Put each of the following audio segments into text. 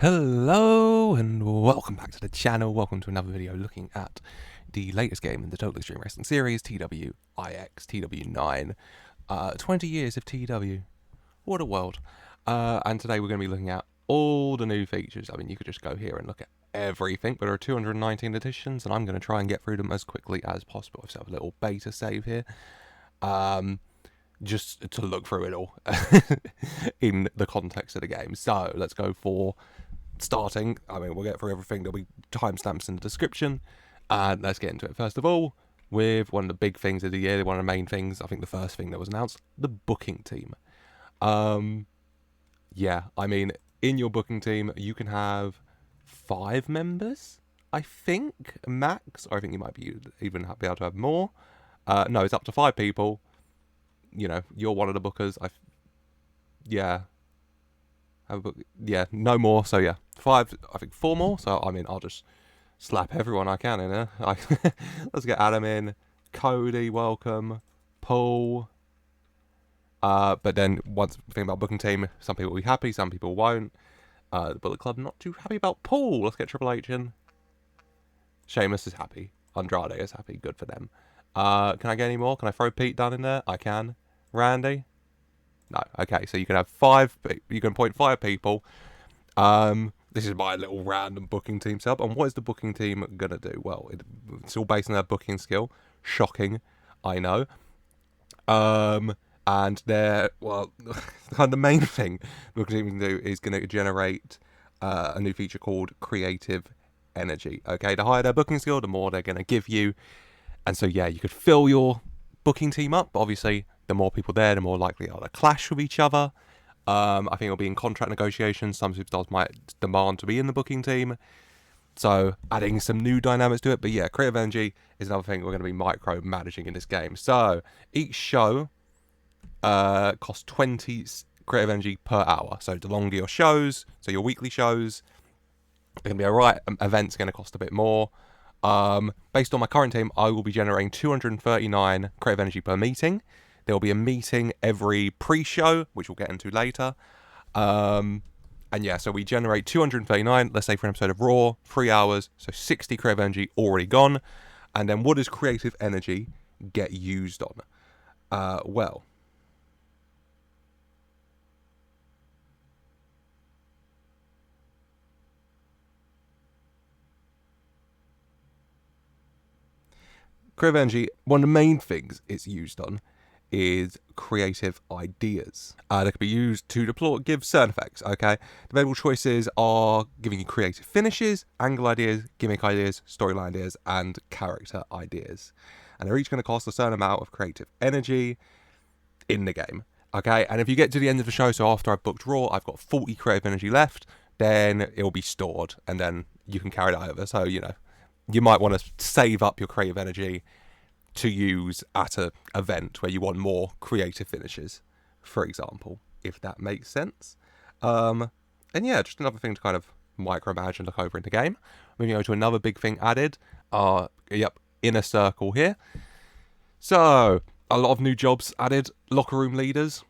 Hello and welcome back to the channel. Welcome to another video looking at the latest game in the Total Extreme Wrestling series, TEW IX, TEW IX. 20 years of TEW. What a world. And today we're going to be looking at all the new features. I mean, you could just go here and look at everything, but there are 219 additions, and I'm going to try and get through them as quickly as possible. I've set up a little beta save here. Just to look through it all in the context of the game. So let's go for starting. I mean, we'll get through everything. There'll be timestamps in the description. And let's get into it. First of all, with one of the big things of the year, one of the main things, I think the first thing that was announced, the booking team. Yeah, I mean, in your booking team, you can have 5 members, I think, max. Or I think you might be even be able to have more. No, it's up to 5 people. You know, you're one of the bookers. Yeah, no more. So yeah, 5. I think 4 more. So I mean, I'll just slap everyone I can in there. Let's get Adam in, Cody, welcome, Paul. But then one thing about booking team, some people will be happy, some people won't. The Bullet Club not too happy about Paul. Let's get Triple H in. Sheamus is happy. Andrade is happy. Good for them. Can I get any more? Can I throw Pete Dunne in there? I can. Randy? No. Okay, so you can have 5. You can appoint 5 people. This is my little random booking team setup. And what is the booking team gonna do? Well, it's all based on their booking skill. Shocking, I know. And they're the main thing the booking team can do is going to generate a new feature called creative energy. Okay, the higher their booking skill, the more they're going to give you. And so, yeah, you could fill your booking team up. But obviously, the more people there, the more likely they are to clash with each other. I think it'll be in contract negotiations. Some superstars might demand to be in the booking team. So, adding some new dynamics to it. But yeah, creative energy is another thing we're going to be micro-managing in this game. So, each show costs 20 creative energy per hour. So, the longer your shows, so your weekly shows, it's going to be alright. Events are going to cost a bit more. Based on my current team, I will be generating 239 creative energy per meeting. There will be a meeting every pre-show, which we'll get into later. And yeah, so we generate 239, let's say for an episode of Raw, 3 hours, so 60 creative energy already gone. And then what does creative energy get used on? Well, creative energy, one of the main things it's used on is creative ideas. They can be used to give certain effects, okay? The available choices are giving you creative finishes, angle ideas, gimmick ideas, storyline ideas, and character ideas. And they're each going to cost a certain amount of creative energy in the game, okay? And if you get to the end of the show, so after I've booked Raw, I've got 40 creative energy left, then it'll be stored, and then you can carry that over. So, you know, you might want to save up your creative energy to use at an event where you want more creative finishes, for example, if that makes sense. And yeah, just another thing to kind of micromanage and look over in the game. Moving on to another big thing added, inner circle here. So, a lot of new jobs added. Locker room leaders.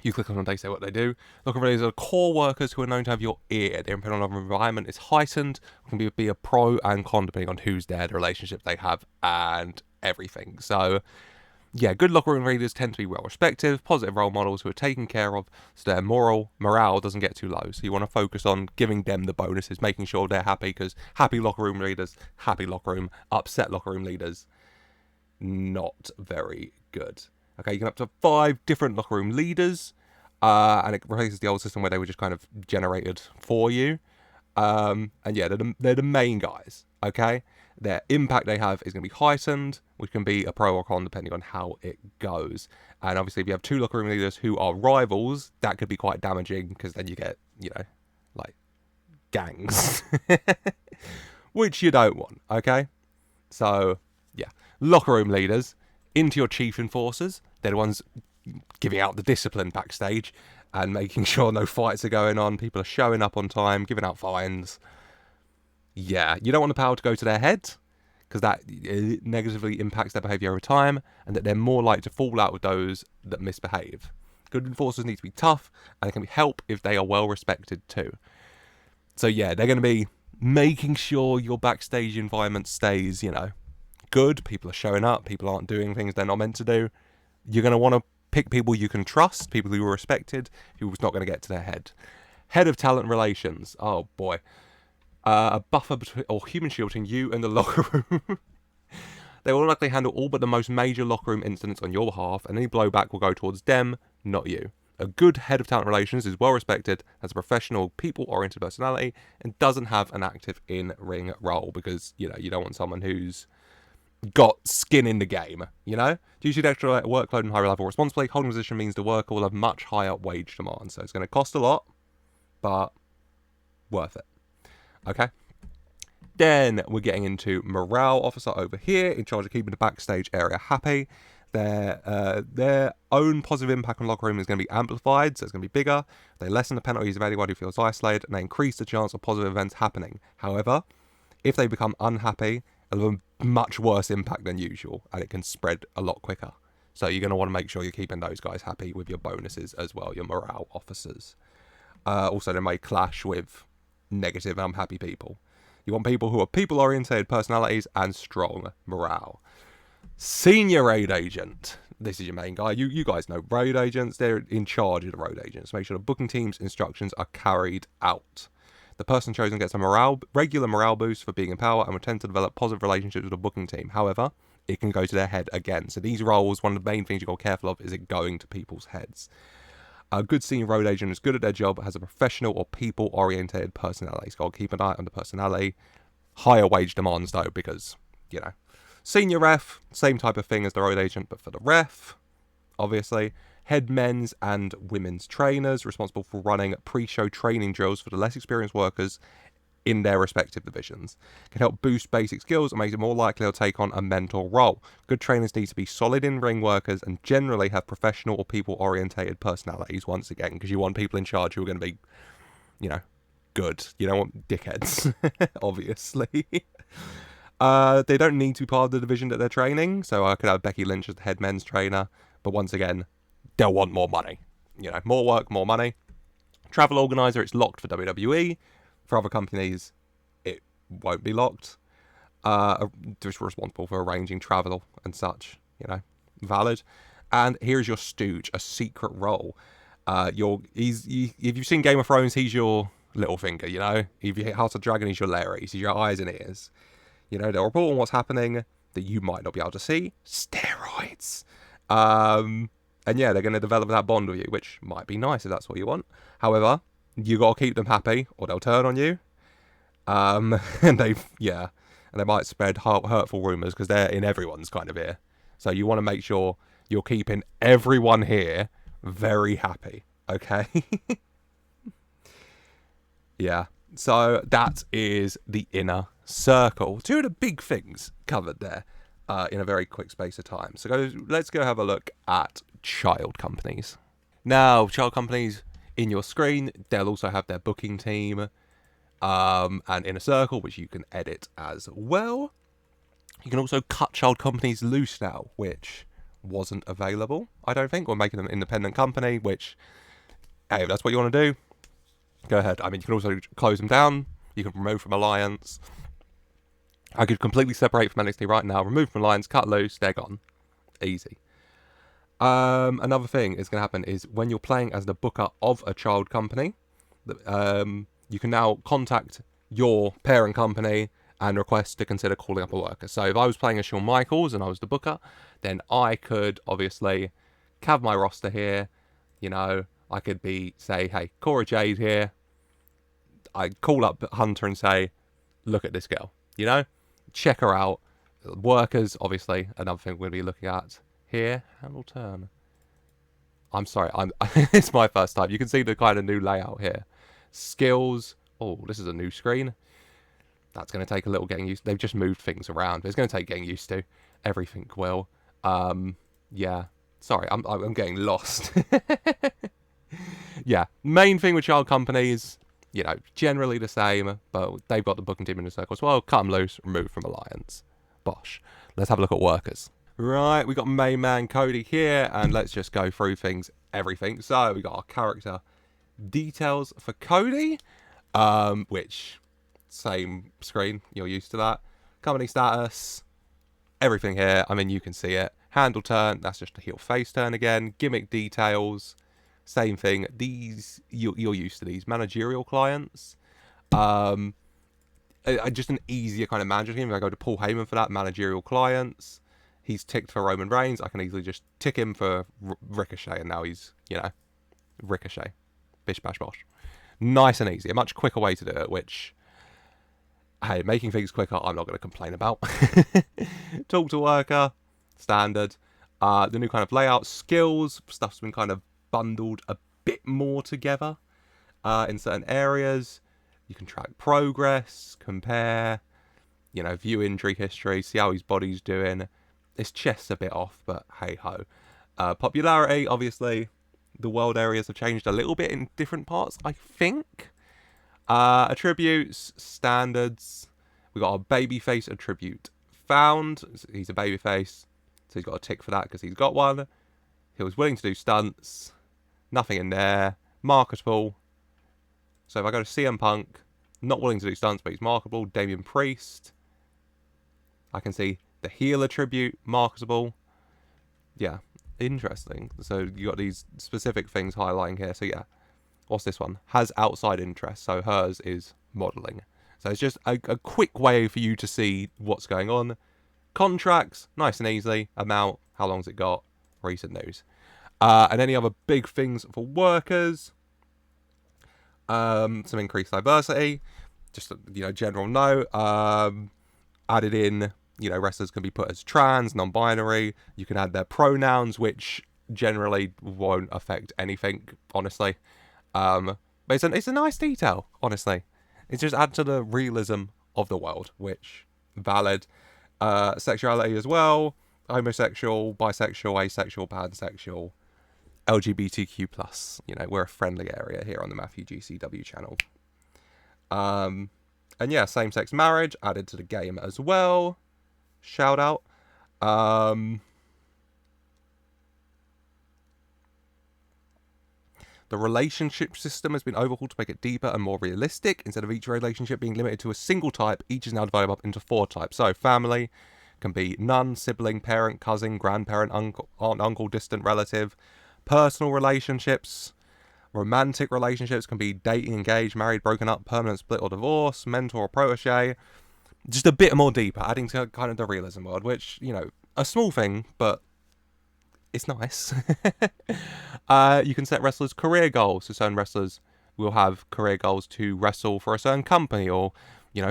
You click on them, they say what they do. Locker room leaders are core workers who are known to have your ear. Their impact on the environment is heightened. It can be a pro and con depending on who's there, the relationship they have, and everything. So, yeah, good locker room leaders tend to be well respected, positive role models who are taken care of, so their morale doesn't get too low. So you want to focus on giving them the bonuses, making sure they're happy, because happy locker room leaders, happy locker room, upset locker room leaders, not very good. Okay, you can have up to 5 different locker room leaders, and it replaces the old system where they were just kind of generated for you. And yeah, they're the main guys, okay? Their impact they have is going to be heightened, which can be a pro or con depending on how it goes. And obviously, if you have 2 locker room leaders who are rivals, that could be quite damaging, because then you get, you know, like, gangs. Which you don't want, okay? So, yeah. Locker room leaders into your chief enforcers. They're the ones giving out the discipline backstage and making sure no fights are going on, people are showing up on time, giving out fines. Yeah, you don't want the power to go to their head, because that negatively impacts their behaviour over time, and that they're more likely to fall out with those that misbehave. Good enforcers need to be tough, and they can help if they are well respected too. So yeah, they're going to be making sure your backstage environment stays, you know, good. People are showing up. People aren't doing things they're not meant to do. You're going to want to pick people you can trust, people who are respected, who's not going to get to their head. Head of talent relations. Oh boy. A buffer between, or human shield between you and the locker room. They will likely handle all but the most major locker room incidents on your behalf, and any blowback will go towards them, not you. A good head of talent relations is well respected, has a professional, people-oriented personality, and doesn't have an active in-ring role because, you know, you don't want someone who's got skin in the game, you know? Due to the extra workload and higher level responsibility, holding position means the worker will have much higher wage demands, so it's going to cost a lot, but worth it. Okay? Then we're getting into morale officer over here, in charge of keeping the backstage area happy. Their own positive impact on locker room is going to be amplified, so it's going to be bigger. They lessen the penalties of anyone who feels isolated, and they increase the chance of positive events happening. However, if they become unhappy, it'll have a much worse impact than usual, and it can spread a lot quicker. So you're going to want to make sure you're keeping those guys happy with your bonuses as well, your morale officers. Also, they may clash with negative and unhappy people. You want people who are people-oriented personalities and strong morale. Senior raid agent. This is your main guy. You guys know raid agents. They're in charge of the raid agents. Make sure the booking team's instructions are carried out. The person chosen gets a regular morale boost for being in power and will tend to develop positive relationships with the booking team. However, it can go to their head again. So these roles, one of the main things you've got to be careful of is it going to people's heads. A good senior road agent is good at their job, has a professional or people-oriented personality. So I'll keep an eye on the personality. Higher wage demands, though, because, you know. Senior ref, same type of thing as the road agent, but for the ref, obviously. Head men's and women's trainers, responsible for running pre-show training drills for the less experienced workers in their respective divisions. Can help boost basic skills and make it more likely to take on a mentor role. Good trainers need to be solid in-ring workers and generally have professional or people-orientated personalities, once again, because you want people in charge who are going to be, you know, good. You don't want dickheads, obviously. They don't need to be part of the division that they're training, so I could have Becky Lynch as the head men's trainer, but once again, they'll want more money. You know, more work, more money. Travel organizer, it's locked for WWE. For other companies, it won't be locked. Just responsible for arranging travel and such, you know, valid. And here's your stooge, a secret role. If you've seen Game of Thrones, he's your Littlefinger, you know. If you hit House of Dragon, he's your Larry. He's your eyes and ears. You know, they'll report on what's happening that you might not be able to see. Steroids. And yeah, they're going to develop that bond with you, which might be nice if that's what you want. However, you got to keep them happy or they'll turn on you. And they might spread hurtful rumours because they're in everyone's kind of ear. So you want to make sure you're keeping everyone here very happy, okay? Yeah, so that is the inner circle. Two of the big things covered there in a very quick space of time. So let's go have a look at child companies. Now, child companies in your screen, they'll also have their booking team and inner circle, which you can edit as well. You can also cut child companies loose now, which wasn't available, I don't think. We're making them an independent company, which, hey, if that's what you want to do, go ahead. I mean, you can also close them down. You can remove from Alliance. I could completely separate from NXT right now, remove from Alliance, cut loose, they're gone. Easy. Another thing is going to happen is when you're playing as the booker of a child company, you can now contact your parent company and request to consider calling up a worker. So if I was playing as Shawn Michaels and I was the booker, then I could obviously have my roster here. You know, I could say, hey, Cora Jade here. I'd call up Hunter and say, look at this girl, you know, check her out. Workers, obviously, another thing we're going to be looking at here. Handle turn. I'm sorry, it's my first time. You can see the kind of new layout here. Skills. Oh, this is a new screen. That's going to take a little getting used to. They've just moved things around. It's going to take getting used to. Everything will. Yeah. Sorry, I'm getting lost. Yeah. Main thing with child companies, you know, generally the same, but they've got the booking team in the circle as well. Cut them loose, remove from Alliance. Bosh. Let's have a look at workers. Right, we got main man Cody here, and let's just go through everything. So we got our character details for Cody. which same screen, you're used to that. Company status, everything here. I mean, you can see it. Handle turn, that's just a heel face turn again. Gimmick details, same thing. These you're used to these managerial clients. Just an easier kind of manager scheme. If I go to Paul Heyman for that, managerial clients. He's ticked for Roman Reigns. I can easily just tick him for Ricochet, and now he's, Ricochet. Bish, bash, bosh. Nice and easy. A much quicker way to do it, which, hey, making things quicker, I'm not going to complain about. Talk to worker, standard. The new kind of layout, skills, stuff's been kind of bundled a bit more together in certain areas. You can track progress, compare, view injury history, see how his body's doing. His chest's a bit off, but hey-ho. Popularity, obviously, the world areas have changed a little bit in different parts, I think. Attributes, standards. We got our babyface attribute found. He's a babyface, so he's got a tick for that because he's got one. He was willing to do stunts. Nothing in there. Marketable. So if I go to CM Punk, not willing to do stunts, but he's marketable. Damian Priest. I can see the heel attribute, marketable. Yeah, interesting. So you got these specific things highlighting here. So yeah, what's this one? Has outside interest. So hers is modelling. So it's just a quick way for you to see what's going on. Contracts, nice and easily. Amount, how long's it got? Recent news. And any other big things for workers. Some increased diversity. Just, general note. Added in, wrestlers can be put as trans, non-binary. You can add their pronouns, which generally won't affect anything, honestly. But it's a nice detail, honestly. It just adds to the realism of the world, which, valid. Sexuality as well. Homosexual, bisexual, asexual, pansexual, LGBTQ+. We're a friendly area here on the Matthew GCW channel. And yeah, same-sex marriage added to the game as well. Shout out. The relationship system has been overhauled to make it deeper and more realistic. Instead of each relationship being limited to a single type, each is now divided up into 4 types. So family can be nun, sibling, parent, cousin, grandparent, uncle, aunt, uncle, distant relative. Personal relationships, romantic relationships can be dating, engaged, married, broken up, permanent split or divorce, mentor or protege. Just a bit more deeper, adding to kind of the realism world, which, a small thing, but it's nice. You can set wrestlers' career goals. So certain wrestlers will have career goals to wrestle for a certain company, or,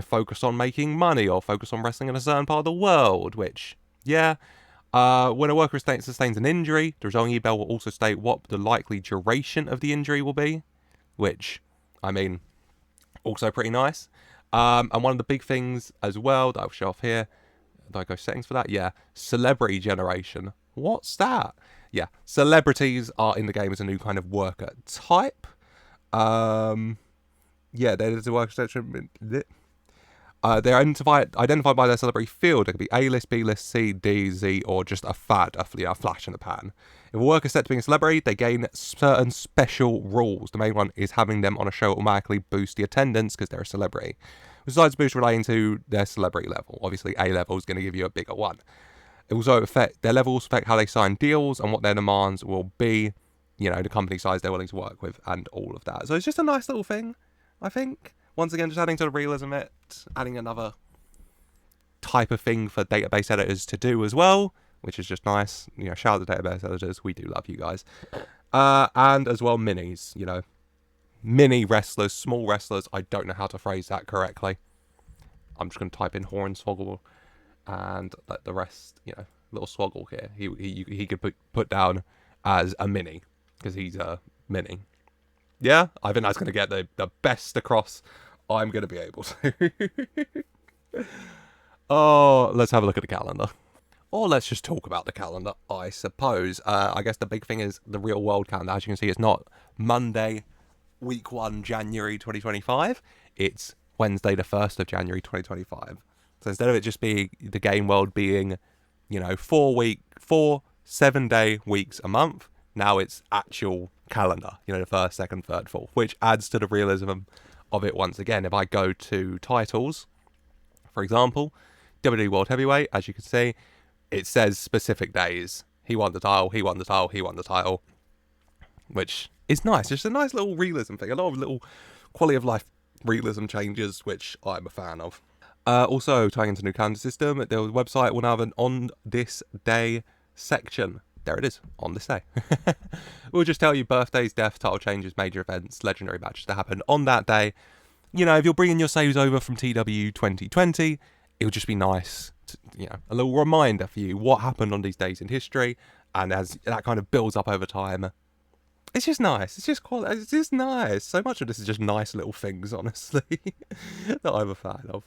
focus on making money, or focus on wrestling in a certain part of the world, which, yeah. When a worker sustains an injury, the resulting email will also state what the likely duration of the injury will be, which, also pretty nice. And one of the big things as well that I'll show off here, do I go settings for that? Yeah, celebrity generation. What's that? Yeah, celebrities are in the game as a new kind of worker type. Yeah, there's a worker section. They're identified by their celebrity field. It could be A-list, B-list, C, D, Z, or just a fad, a flash in the pan. If a worker is set to being a celebrity, they gain certain special rules. The main one is having them on a show automatically boost the attendance because they're a celebrity. Besides boost relating to their celebrity level. Obviously, A level is going to give you a bigger one. It also their levels affect how they sign deals and what their demands will be. The company size they're willing to work with and all of that. So it's just a nice little thing, I think. Once again, just adding to the realism of it, adding another type of thing for database editors to do as well, which is just nice. Shout out to database editors. We do love you guys. And as well, minis, Mini wrestlers, small wrestlers. I don't know how to phrase that correctly. I'm just going to type in Hornswoggle and let the rest, little Swoggle here. He could put down as a mini because he's a mini. Yeah, I think that's going to get the best across I'm going to be able to. Oh, let's have a look at the calendar. Or let's just talk about the calendar, I suppose. I guess the big thing is the real world calendar. As you can see, it's not Monday, week 1, January 2025. It's Wednesday, the 1st of January 2025. So instead of it just being the game world being, 4 7-day weeks a month, now it's actual calendar, the 1st, 2nd, 3rd, 4th, which adds to the realism of it once again. If I go to titles, for example, WWE World Heavyweight, as you can see, it says specific days. He won the title, he won the title, he won the title, which is nice. Just a nice little realism thing. A lot of little quality of life realism changes, which I'm a fan of. Also, tying into the new calendar system, the website will now have an on this day section. There it is, on this day. We'll just tell you birthdays, death, title changes, major events, legendary matches that happened on that day. You know, if you're bringing your saves over from TW 2020, it would just be nice to, a little reminder for you what happened on these days in history, and as that kind of builds up over time, it's just nice. It's just quality. It's just nice. So much of this is just nice little things, honestly, that I'm a fan of.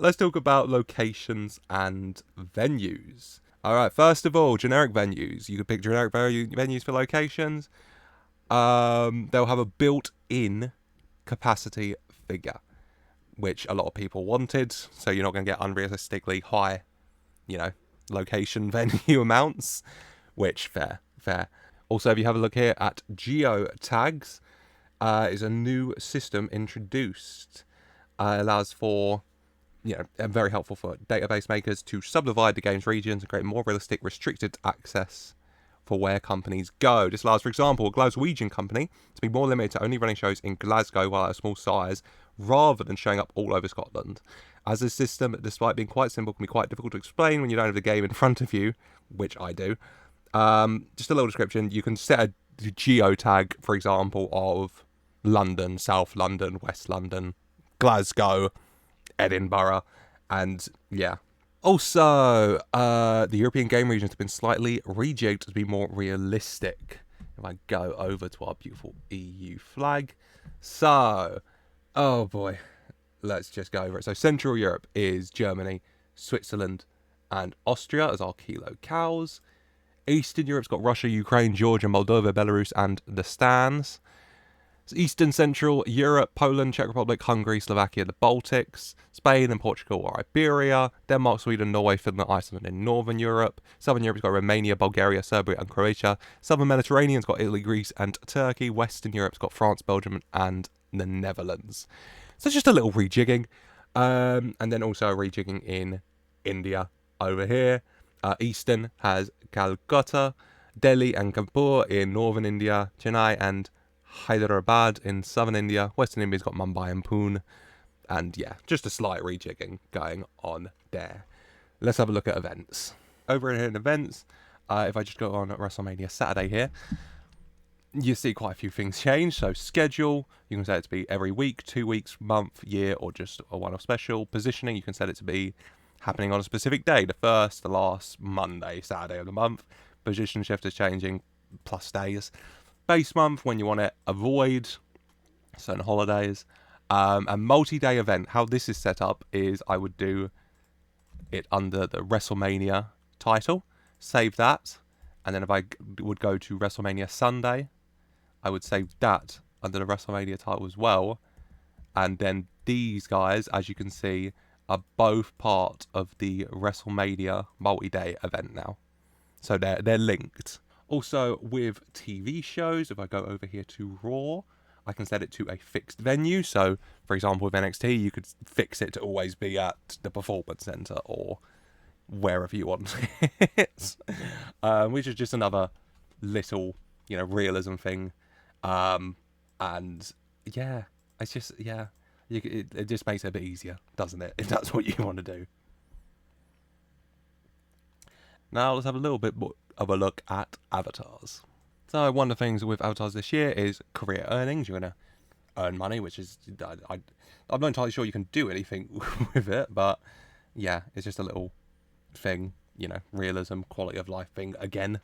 Let's talk about locations and venues. All right, first of all, generic venues. You could pick generic venues for locations. They'll have a built-in capacity figure, which a lot of people wanted, so you're not going to get unrealistically high, location venue amounts, which fair. Also, if you have a look here at geo tags, is a new system introduced. Allows for, very helpful for database makers to subdivide the game's regions and create more realistic, restricted access for where companies go. This allows, for example, a Glaswegian company to be more limited to only running shows in Glasgow while at a small size, rather than showing up all over Scotland. As this system, despite being quite simple, can be quite difficult to explain when you don't have the game in front of you, which I do. Just a little description. You can set a geotag, for example, of London, South London, West London, Glasgow, Edinburgh, and yeah. Also, the European game regions have been slightly rejigged to be more realistic. If I go over to our beautiful EU flag. So, oh boy, let's just go over it. So Central Europe is Germany, Switzerland, and Austria as our kilo cows. Eastern Europe's got Russia, Ukraine, Georgia, Moldova, Belarus, and the Stans. Eastern Central Europe, Poland, Czech Republic, Hungary, Slovakia, the Baltics, Spain and Portugal or Iberia, Denmark, Sweden, Norway, Finland, Iceland in Northern Europe. Southern Europe's got Romania, Bulgaria, Serbia and Croatia. Southern Mediterranean's got Italy, Greece and Turkey. Western Europe's got France, Belgium and the Netherlands. So just a little rejigging. And then also rejigging in India over here. Eastern has Calcutta, Delhi and Kanpur in Northern India, Chennai and Hyderabad in southern India. Western India's got Mumbai and Pune. And yeah, just a slight rejigging going on there. Let's have a look at events. Over here in events, if I just go on WrestleMania Saturday here, you see quite a few things change. So schedule, you can set it to be every week, 2 weeks, month, year, or just a one-off special. Positioning, you can set it to be happening on a specific day, the first, the last, Monday, Saturday of the month. Position shift is changing, plus days. Base month, when you want to avoid certain holidays. A multi-day event, how this is set up is I would do it under the WrestleMania title, save that, and then if I would go to WrestleMania Sunday, I would save that under the WrestleMania title as well. And then these guys, as you can see, are both part of the WrestleMania multi-day event now. So they're linked. Also, with TV shows, if I go over here to Raw, I can set it to a fixed venue. So, for example, with NXT, you could fix it to always be at the Performance Center or wherever you want it. Which is just another little, realism thing. And yeah, it's just, yeah, it just makes it a bit easier, doesn't it? If that's what you want to do. Now let's have a little bit more of a look at avatars. So one of the things with avatars this year is career earnings. You're going to earn money, which is, I'm not entirely sure you can do anything with it, but yeah, it's just a little thing, realism, quality of life thing again.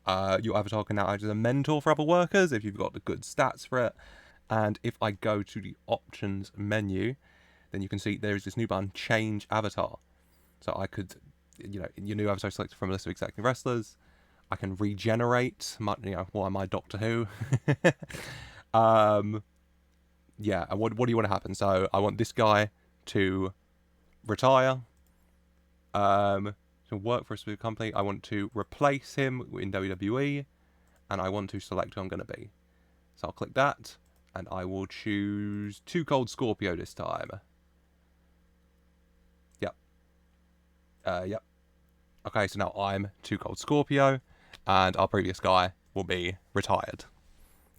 Your avatar can now act as a mentor for other workers if you've got the good stats for it. And if I go to the options menu, then you can see there is this new button, change avatar. So I could, your new avatar selected from a list of executive wrestlers. I can regenerate, what am I, Doctor Who? Yeah, and what do you want to happen? So I want this guy to retire, to work for a specific company. I want to replace him in WWE, and I want to select who I'm going to be. So I'll click that. And I will choose Too Cold Scorpio this time. Yep. Yep. Okay, so now I'm Too Cold Scorpio, and our previous guy will be retired.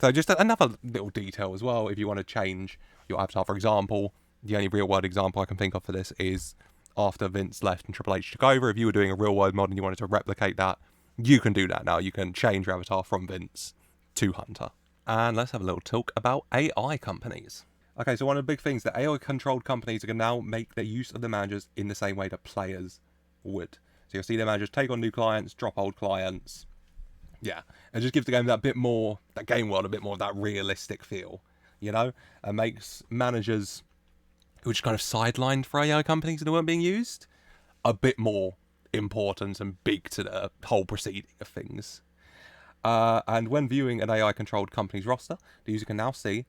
So just another little detail as well, if you want to change your avatar. For example, the only real-world example I can think of for this is after Vince left and Triple H took over. If you were doing a real-world mod and you wanted to replicate that, you can do that now. You can change your avatar from Vince to Hunter. And let's have a little talk about AI companies. Okay, so one of the big things that AI-controlled companies are going to now make their use of the managers in the same way that players would. So you'll see their managers take on new clients, drop old clients. Yeah, it just gives the game that bit more, that game world, a bit more of that realistic feel, you know? And makes managers, who are just kind of sidelined for AI companies that weren't being used, a bit more important and big to the whole proceeding of things. And when viewing an AI-controlled company's roster, the user can now see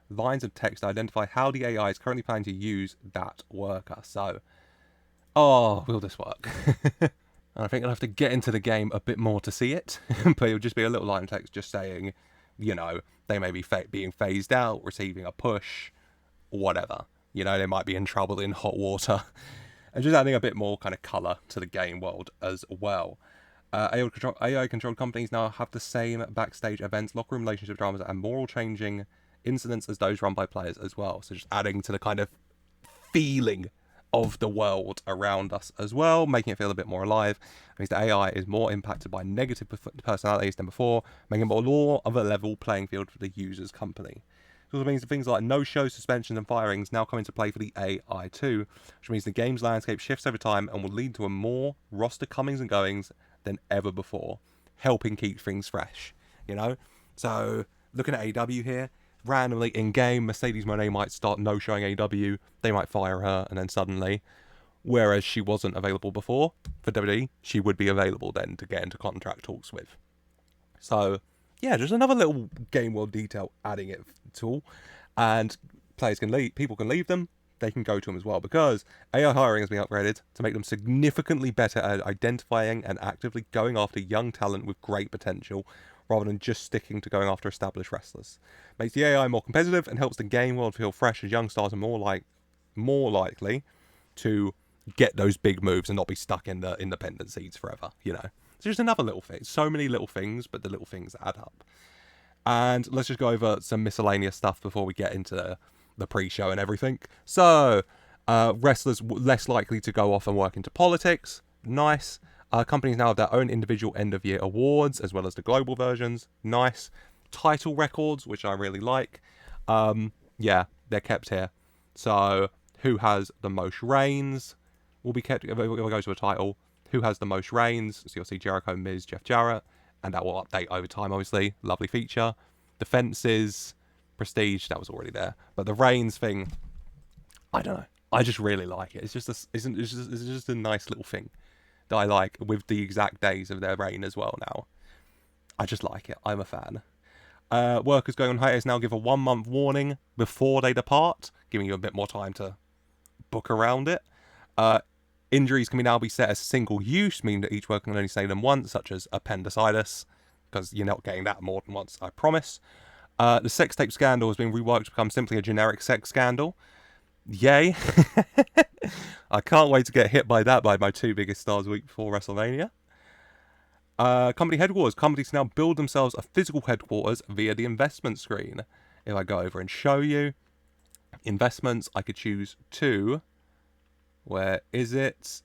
lines of text to identify how the AI is currently planning to use that worker. So, will this work? And I think I'll have to get into the game a bit more to see it, but it'll just be a little line of text just saying, you know, they may be being phased out, receiving a push, whatever. You know, they might be in trouble in hot water. And just adding a bit more kind of colour to the game world as well. AI-controlled companies now have the same backstage events, locker room relationship dramas, and moral-changing incidents as those run by players as well. So just adding to the kind of feeling of the world around us as well, making it feel a bit more alive. It means the AI is more impacted by negative personalities than before, making it more of a level playing field for the user's company. It also means that things like no-shows, suspensions, and firings now come into play for the AI too, which means the game's landscape shifts over time and will lead to a more roster comings and goings than ever before, helping keep things fresh, you know? So, looking at AEW here, randomly in-game, Mercedes Moné might start no-showing AEW, they might fire her, and then suddenly, whereas she wasn't available before, for WWE, she would be available then to get into contract talks with. So, yeah, just another little game world detail adding it to all, and players can leave, people can leave them, they can go to them as well, because AI hiring has been upgraded to make them significantly better at identifying and actively going after young talent with great potential, rather than just sticking to going after established wrestlers. Makes the AI more competitive and helps the game world feel fresh, as young stars are more likely to get those big moves and not be stuck in the independent seeds forever, you know. It's just another little thing. So many little things, but the little things add up. And let's just go over some miscellaneous stuff before we get into the pre-show and everything. So, wrestlers less likely to go off and work into politics. Nice. Companies now have their own individual end-of-year awards, as well as the global versions. Nice. Title records, which I really like. Yeah, they're kept here. So, who has the most reigns will be kept. If it goes to a title, who has the most reigns? So you'll see Jericho, Miz, Jeff Jarrett, and that will update over time, obviously. Lovely feature. Defenses, prestige, that was already there. But the reigns thing, I don't know. I just really like it. It's just a nice little thing that I like, with the exact days of their reign as well now. I just like it. I'm a fan. Workers going on hiatus now give a 1-month warning before they depart, giving you a bit more time to book around it. Injuries can now be set as single use, meaning that each worker can only say them once, such as appendicitis, because you're not getting that more than once, I promise. The sex tape scandal has been reworked to become simply a generic sex scandal. Yay. I can't wait to get hit by that by my two biggest stars a week before WrestleMania. Company headquarters. Companies can now build themselves a physical headquarters via the investment screen. If I go over and show you investments, I could choose two. Where is it?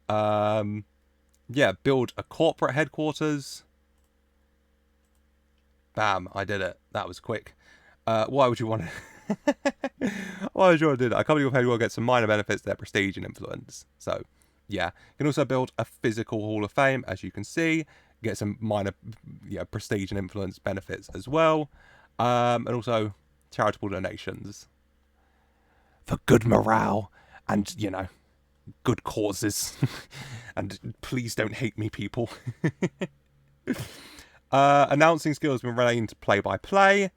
Yeah, build a corporate headquarters. Bam, I did it. That was quick. Why would you want to... Why would you want to do that? A company with headquarters gets some minor benefits to their prestige and influence. So, yeah. You can also build a physical Hall of Fame, as you can see. Get some minor prestige and influence benefits as well. And also charitable donations. For good morale and, you know, good causes. And please don't hate me, people. Announcing skills have been renamed to play-by-play.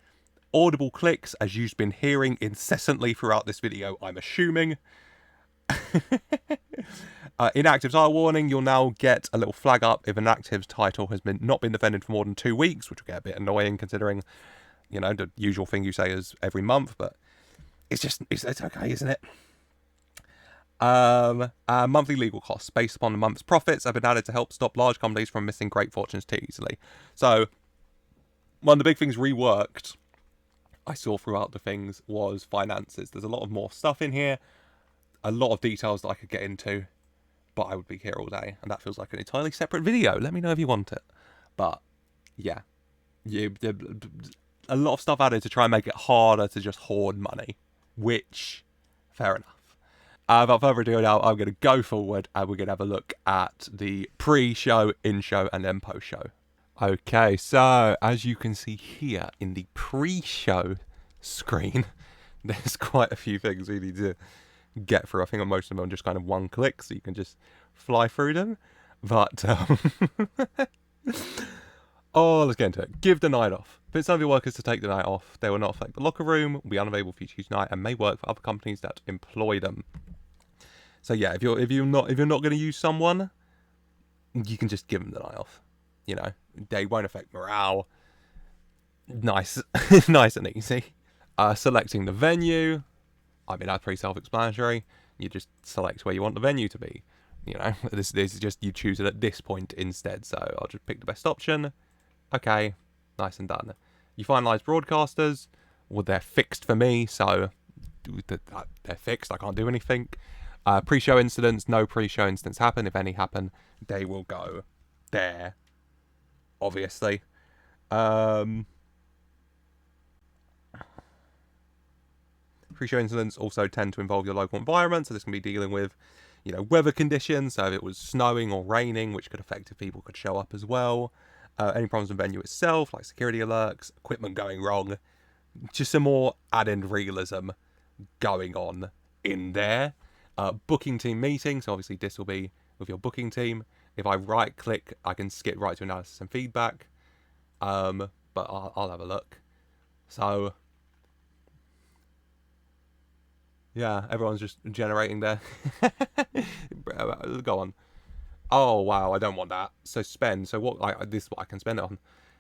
Audible clicks, as you've been hearing incessantly throughout this video, I'm assuming. Inactive title warning, you'll now get a little flag up if an active's title has not been defended for more than 2 weeks, which will get a bit annoying considering You know, the usual thing you say is every month, but it's okay, isn't it? Monthly legal costs based upon the month's profits have been added to help stop large companies from missing great fortunes too easily. So, one of the big things reworked I saw throughout the things was finances. There's a lot of more stuff in here, a lot of details that I could get into, but I would be here all day, and that feels like an entirely separate video. Let me know if you want it. But, yeah. A lot of stuff added to try and make it harder to just hoard money, which, fair enough. Without further ado now, I'm going to go forward and we're going to have a look at the pre-show, in-show, and then post-show. Okay, so as you can see here in the pre-show screen, there's quite a few things we need to get through. I think most of them are just kind of one click, so you can just fly through them. But, oh, let's get into it. Give the night off. Permit some of your workers to take the night off. They will not affect the locker room, will be unavailable for you to use tonight, and may work for other companies that employ them. So yeah, if you're not going to use someone, you can just give them the night off. You know, they won't affect morale. Nice, nice and easy. Selecting the venue. I mean, that's pretty self-explanatory. You just select where you want the venue to be. You know, this is just you choose it at this point instead. So I'll just pick the best option. Okay, nice and done. You finalise broadcasters. Well, they're fixed for me, so they're fixed. I can't do anything. Pre-show incidents, no pre-show incidents happen. If any happen, they will go there, obviously. Pre-show incidents also tend to involve your local environment, so this can be dealing with, you know, weather conditions, so if it was snowing or raining, which could affect if people could show up as well. Any problems with the venue itself, like security alerts, equipment going wrong. Just some more added realism going on in there. Booking team meetings, so obviously this will be with your booking team. If I right click, I can skip right to analysis and feedback. But I'll have a look. So yeah, everyone's just generating their go on. Oh wow, I don't want that. So spend. So this is what I can spend it on.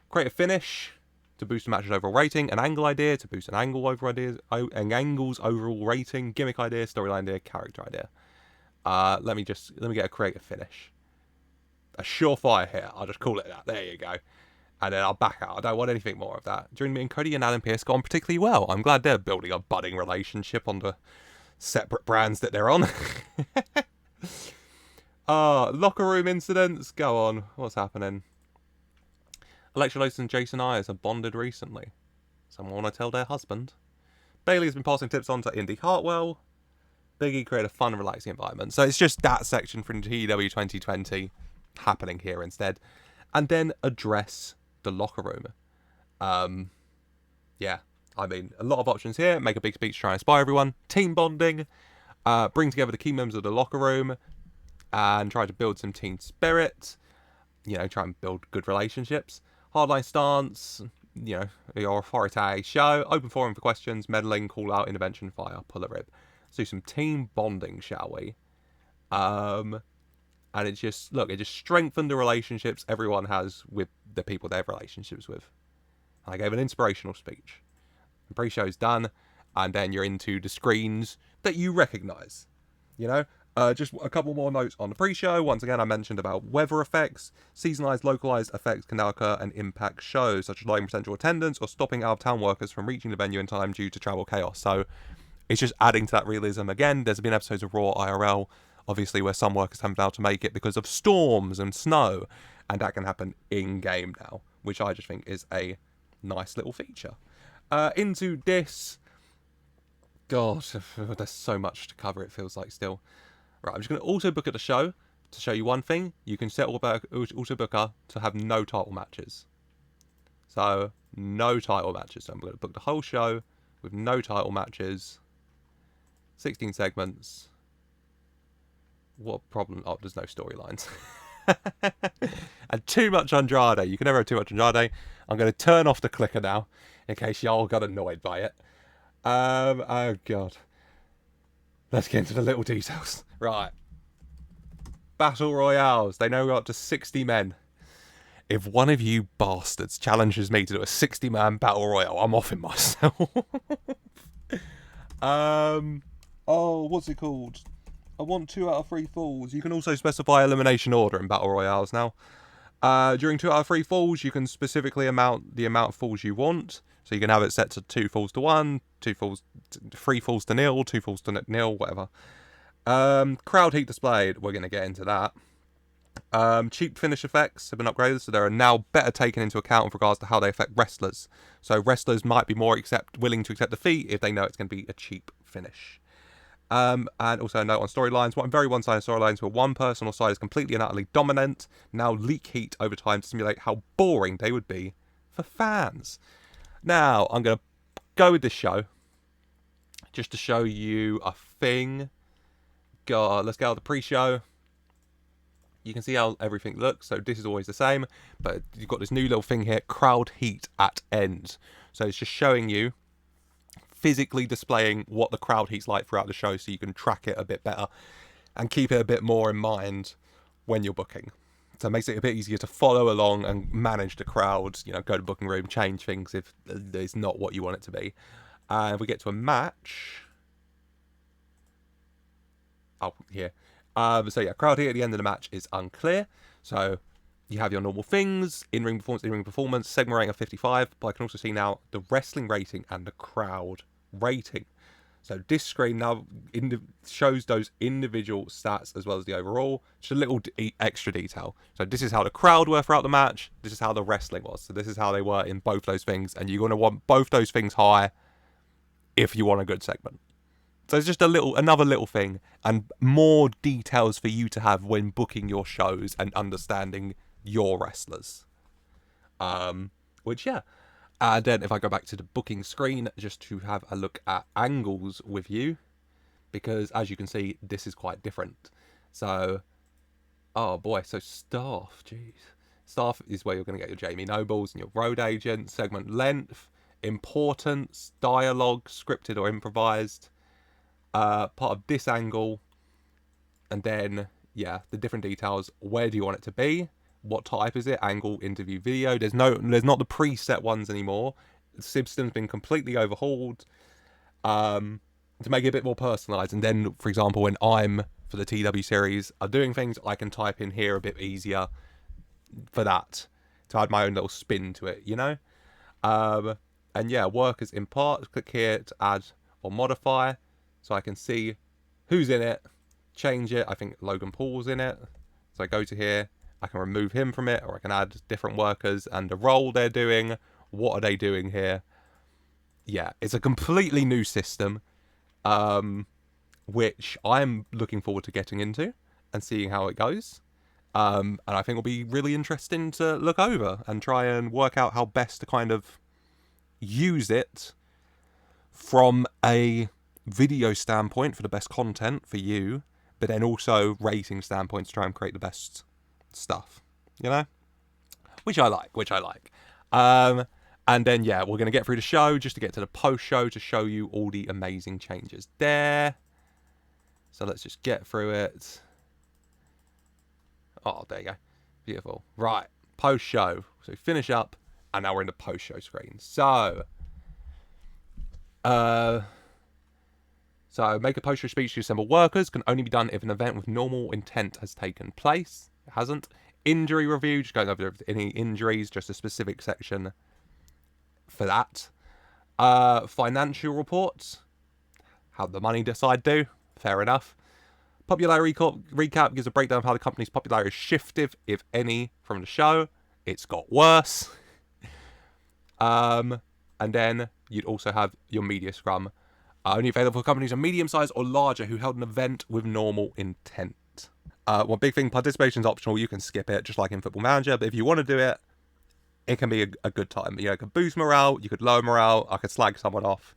Create a finish to boost a match's overall rating, an angle idea to boost an angle's overall rating, gimmick idea, storyline idea, character idea. Let me get a creative finish. A surefire hit. I'll just call it that. There you go. And then I'll back out. I don't want anything more of that. During me and Cody and Adam Pearce got on particularly well. I'm glad they're building a budding relationship on the separate brands that they're on. Locker room incidents. Go on. What's happening? Electrolysis and Jason Ayers are bonded recently. Someone want to tell their husband. Bailey has been passing tips on to Indy Hartwell. Biggie create a fun, relaxing environment. So it's just that section from TEW 2020 happening here instead. And then address the locker room. Yeah, I mean, a lot of options here. Make a big speech to try and inspire everyone. Team bonding. Bring together the key members of the locker room. And try to build some team spirit. You know, try and build good relationships. Hardline stance, you know, your authority show, open forum for questions, meddling, call out, intervention, fire, pull a rib. Let's do some team bonding, shall we? And it just strengthened the relationships everyone has with the people they have relationships with. And I gave an inspirational speech. The pre-show's done, and then you're into the screens that you recognise, you know? Just a couple more notes on the pre-show. Once again, I mentioned about weather effects. Seasonalized, localized effects can now occur and impact shows, such as lowering potential attendance or stopping out-of-town workers from reaching the venue in time due to travel chaos. So it's just adding to that realism again. There's been episodes of Raw IRL, obviously, where some workers haven't been able to make it because of storms and snow, and that can happen in-game now, which I just think is a nice little feature. Into this... God, there's so much to cover, it feels like still. Right, I'm just going to auto book at the show to show you one thing. You can set auto booker to have no title matches. So, no title matches. So I'm going to book the whole show with no title matches. 16 segments. What problem? Oh, there's no storylines. And too much Andrade. You can never have too much Andrade. I'm going to turn off the clicker now, in case y'all got annoyed by it. Oh, God. Let's get into the little details. Right. Battle Royales. They now go up to 60 men. if one of you bastards challenges me to do a 60-man battle royale, I'm offing myself. Oh, what's it called? I want 2 out of 3 falls. You can also specify elimination order in battle royales now. During 2 out of 3 falls, you can specifically amount the amount of falls you want. So you can have it set to 2 falls to 1, 3 falls to 0, 2 falls to 0, whatever. Crowd heat displayed. We're going to get into that. Cheap finish effects have been upgraded, so they are now better taken into account with regards to how they affect wrestlers. So wrestlers might be more willing to accept defeat if they know it's going to be a cheap finish. And also a note on storylines. Very one-sided storylines where one person or side is completely and utterly dominant now leak heat over time to simulate how boring they would be for fans. Now, I'm going to go with this show just to show you a thing. Let's go with the pre-show. You can see how everything looks. So this is always the same, but you've got this new little thing here, crowd heat at end. So it's just showing you, physically displaying what the crowd heat's like throughout the show so you can track it a bit better and keep it a bit more in mind when you're booking. So it makes it a bit easier to follow along and manage the crowd, you know, go to booking room, change things if it's not what you want it to be. And if we get to a match... Oh, here. So yeah, crowd heat at the end of the match is unclear. So you have your normal things, in-ring performance, segment rating of 55, but I can also see now the wrestling rating and the crowd rating. So this screen now shows those individual stats as well as the overall. Just a little extra detail. So this is how the crowd were throughout the match. This is how the wrestling was. So this is how they were in both those things. And you're going to want both those things high if you want a good segment. So it's just another little thing and more details for you to have when booking your shows and understanding your wrestlers. Which, yeah. And then if I go back to the booking screen, just to have a look at angles with you, because as you can see, this is quite different. So, oh boy, so staff, jeez. Staff is where you're going to get your Jamie Nobles and your road agent, segment length, importance, dialogue, scripted or improvised, part of this angle, and then, yeah, the different details. Where do you want it to be? What type is it? Angle, interview, video. There's not the preset ones anymore. The system's been completely overhauled to make it a bit more personalized. And then, for example, when I'm, for the TW series, are doing things, I can type in here a bit easier for that, to add my own little spin to it, you know? And yeah, workers in part. Click here to add or modify, so I can see who's in it, change it. I think Logan Paul's in it. So I go to here. I can remove him from it, or I can add different workers and the role they're doing. What are they doing here? Yeah, it's a completely new system, which I'm looking forward to getting into and seeing how it goes. And I think it'll be really interesting to look over and try and work out how best to kind of use it from a video standpoint for the best content for you, but then also rating standpoint to try and create the best stuff, you know, which I like. And then yeah, we're gonna get through the show just to get to the post show to show you all the amazing changes there. So let's just get through it. Oh, there you go, beautiful. Right, post show. So finish up, and now we're in the post show screen. So make a post show speech to assemble workers. Can only be done if an event with normal intent has taken place. It hasn't. Injury review, just going over any injuries, just a specific section for that. Financial reports, how the money side do, fair enough. Popularity recap gives a breakdown of how the company's popularity shifted, if any, from the show. It's got worse. And then you'd also have your media scrum, only available for companies of medium size or larger who held an event with normal intent. One big thing, participation is optional. You can skip it, just like in Football Manager. But if you want to do it, it can be a good time. You know, it could boost morale. You could lower morale. I could slag someone off.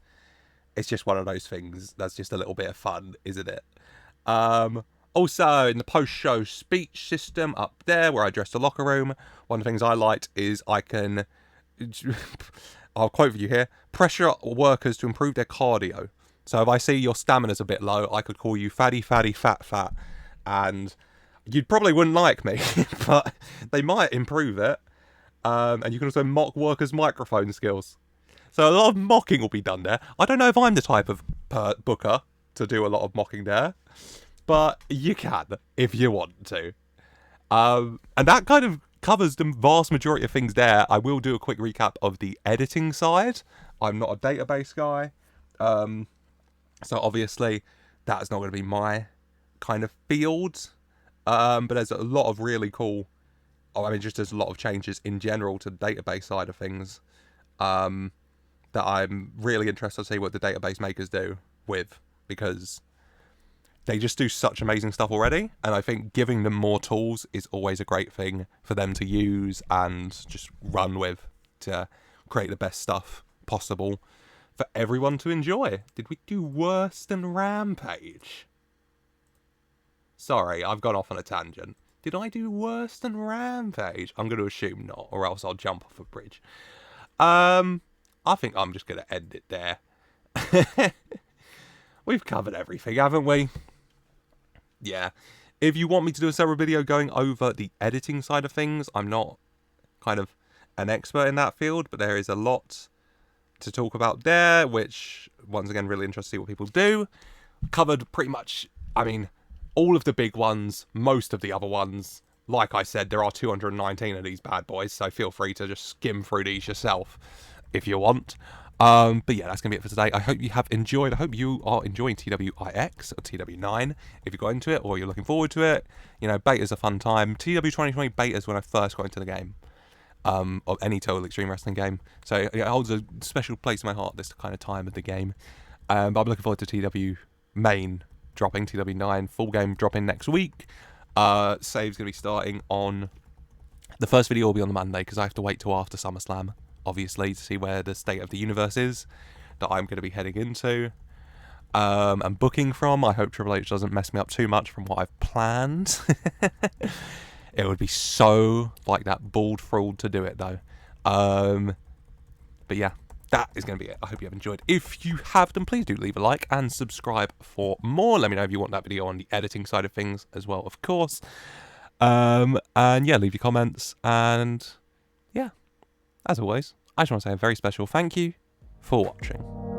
It's just one of those things. That's just a little bit of fun, isn't it? Also, in the post-show speech system up there, where I address the locker room, one of the things I liked is I can... I'll quote for you here. Pressure workers to improve their cardio. So if I see your stamina's a bit low, I could call you fatty, fat, and you probably wouldn't like me, but they might improve it. And you can also mock workers' microphone skills. So a lot of mocking will be done there. I don't know if I'm the type of booker to do a lot of mocking there, but you can if you want to. And that kind of covers the vast majority of things there. I will do a quick recap of the editing side. I'm not a database guy, so obviously that's not going to be my kind of field. But there's a lot of really cool. Just there's a lot of changes in general to the database side of things. That I'm really interested to see what the database makers do with, because they just do such amazing stuff already, and I think giving them more tools is always a great thing for them to use and just run with to create the best stuff possible for everyone to enjoy. Did we do worse than Rampage? Sorry, I've gone off on a tangent. Did I do worse than Rampage? I'm going to assume not, or else I'll jump off a bridge. I think I'm just going to end it there. We've covered everything, haven't we? Yeah. If you want me to do a separate video going over the editing side of things, I'm not kind of an expert in that field, but there is a lot to talk about there, which, once again, really interested to see what people do. Covered pretty much, all of the big ones, most of the other ones. Like I said, there are 219 of these bad boys, so feel free to just skim through these yourself if you want. But yeah, that's going to be it for today. I hope you have enjoyed. I hope you are enjoying TEW IX or TEW IX if you got into it or you're looking forward to it. Beta's a fun time. TEW 2020 beta's when I first got into the game. Of any Total Extreme Wrestling game. So it holds a special place in my heart, this kind of time of the game. But I'm looking forward to TEW main dropping, TEW IX full game dropping next week. Save's going to be starting on... The first video will be on the Monday, because I have to wait till after SummerSlam, obviously, to see where the state of the universe is that I'm going to be heading into. And booking from. I hope Triple H doesn't mess me up too much from what I've planned. It would be so like that bald fraud to do it, though. But yeah, that is going to be it. I hope you have enjoyed. If you have, then please do leave a like and subscribe for more. Let me know if you want that video on the editing side of things as well, of course. And yeah, leave your comments. And yeah, as always, I just want to say a very special thank you for watching.